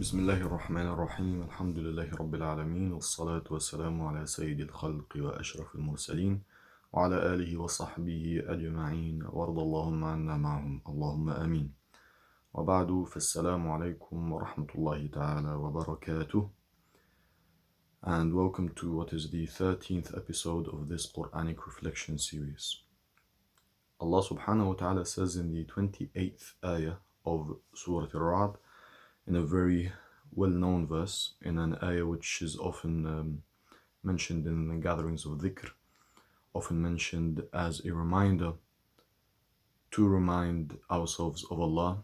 بسم الله الرحمن الرحيم الحمد لله رب العالمين والصلاة والسلام على سيد الخلق وأشرف المرسلين وعلى آله وصحبه أجمعين وارض اللهم عنا معهم اللهم آمين وبعد فالسلام عليكم ورحمة الله تعالى وبركاته. And welcome to what is the 13th episode of this Qur'anic reflection series. Allah Subhanahu wa Ta'ala says in the 28th Ayah of Surah Ar-Ra'd, in a very well-known verse, in an ayah which is often mentioned in the gatherings of Dhikr, often mentioned as a reminder to remind ourselves of Allah.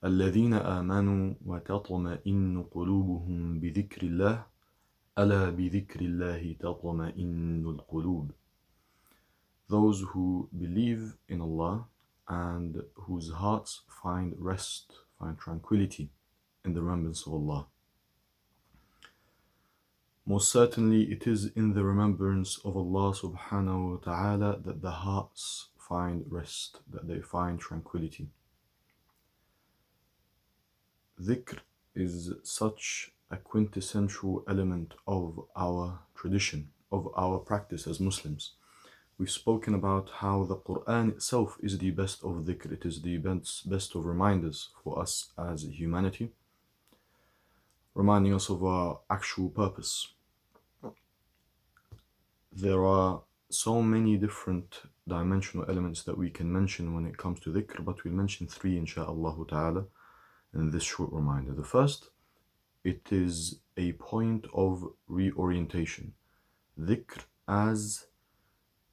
الَّذِينَ آمَنُوا وَتَطْمَئِنُّ قُلُوبُهُم بِذِكْرِ اللَّهِ أَلَا بِذِكْرِ اللَّهِ تَطْمَئِنُّ الْقُلُوبُ. Those who believe in Allah and whose hearts find rest, find tranquility in the remembrance of Allah. Most certainly it is in the remembrance of Allah Subhanahu wa Ta'ala that the hearts find rest, that they find tranquility. Dhikr is such a quintessential element of our tradition, of our practice as Muslims. We've spoken about how the Qur'an itself is the best of dhikr. It is the best of reminders for us as humanity, reminding us of our actual purpose. There are so many different dimensional elements that we can mention when it comes to dhikr, but we'll mention three insha'Allah ta'ala in this short reminder. The first, it is a point of reorientation. Dhikr as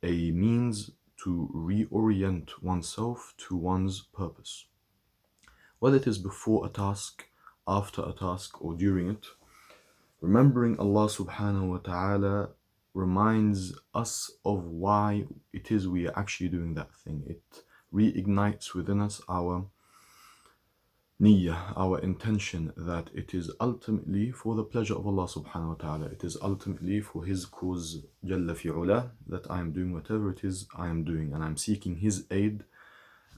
a means to reorient oneself to one's purpose. Whether it is before a task, after a task, or during it, remembering Allah Subhanahu wa Ta'ala reminds us of why it is we are actually doing that thing. It reignites within us our niyyah, our intention, that it is ultimately for the pleasure of Allah Subhanahu wa Ta'ala. It is ultimately for His cause, Jalla fi'ula, that I am doing whatever it is I am doing, and I'm seeking His aid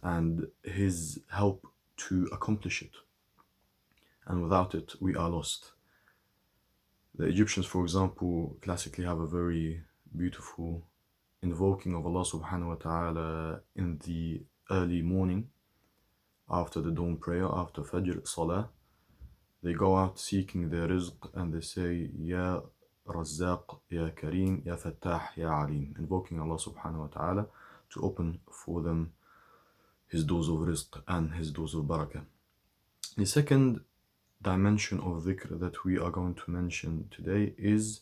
and His help to accomplish it. And without it, we are lost. The Egyptians, for example, classically have a very beautiful invoking of Allah Subhanahu wa Ta'ala in the early morning, after the dawn prayer, after Fajr Salah. They go out seeking their rizq and they say, Ya Razzaq, Ya Kareem, Ya Fattah, Ya Alim, invoking Allah Subhanahu wa Ta'ala to open for them His doors of rizq and His doors of barakah. The second dimension of dhikr that we are going to mention today is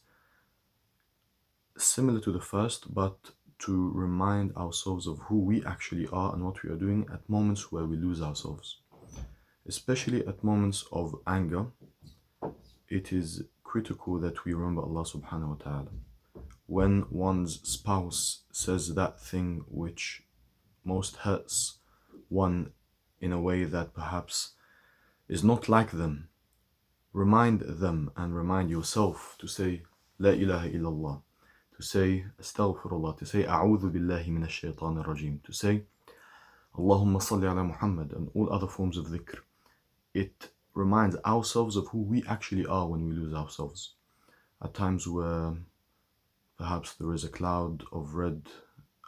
similar to the first, but to remind ourselves of who we actually are and what we are doing at moments where we lose ourselves. Especially at moments of anger, it is critical that we remember Allah Subhanahu wa Ta'ala. When one's spouse says that thing which most hurts one in a way that perhaps is not like them, remind them and remind yourself to say La ilaha illallah, to say Astaghfirullah, to say A'udhu billahi minash shaitanir rajim, to say Allahumma salli ala Muhammad, and all other forms of dhikr. It reminds ourselves of who we actually are when we lose ourselves. At times where perhaps there is a cloud of red,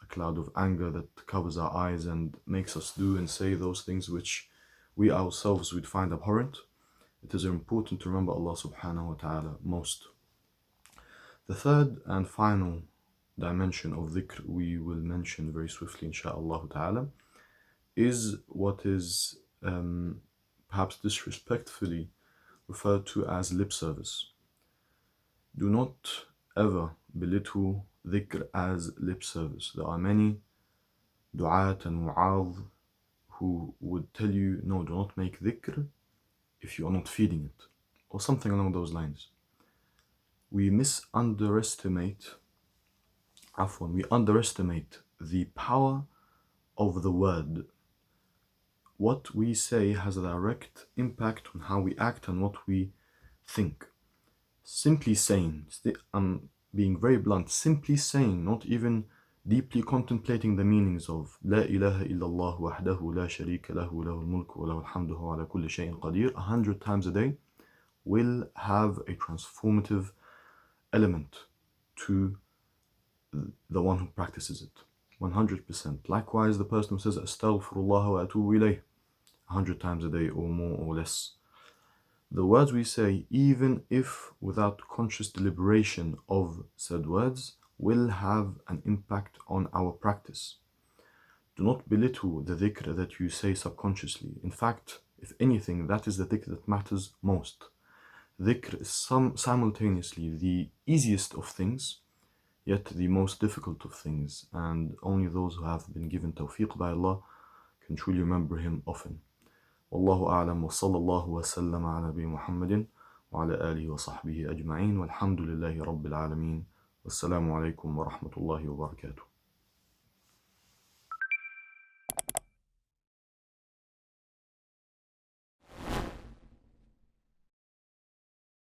a cloud of anger that covers our eyes and makes us do and say those things which we ourselves would find abhorrent, it is important to remember Allah Subhanahu wa Ta'ala most. The third and final dimension of dhikr we will mention very swiftly insha'Allah ta'ala is what is perhaps disrespectfully referred to as lip service. Do not ever belittle dhikr as lip service. There are many du'at and mu'adh who would tell you, no, do not make dhikr if you are not feeding it, or something along those lines. We underestimate the power of the word. What we say has a direct impact on how we act and what we think. Simply saying, I'm being very blunt, simply saying, not even deeply contemplating the meanings of La ilaha illallah wahdahu la sharika lahu lahul mulku wa lahul hamdu wa ala kulli shay'in qadir 100 times a day will have a transformative element to the one who practices it. 100%. Likewise, the person who says Astaghfirullah wa atubu ilayh 100 times a day or more or less. The words we say, even if without conscious deliberation of said words, will have an impact on our practice. Do not belittle the dhikr that you say subconsciously. In fact, if anything, that is the dhikr that matters most. Dhikr is simultaneously the easiest of things, yet the most difficult of things, and only those who have been given tawfiq by Allah can truly remember Him often. Wallahu a'lam wa sallallahu wa sallam ala nabi Muhammadin wa ala alihi wa sahbihi ajma'in walhamdulillahi rabbil alameen. Wassalamu alaikum wa rahmatullahi wa barakatuh.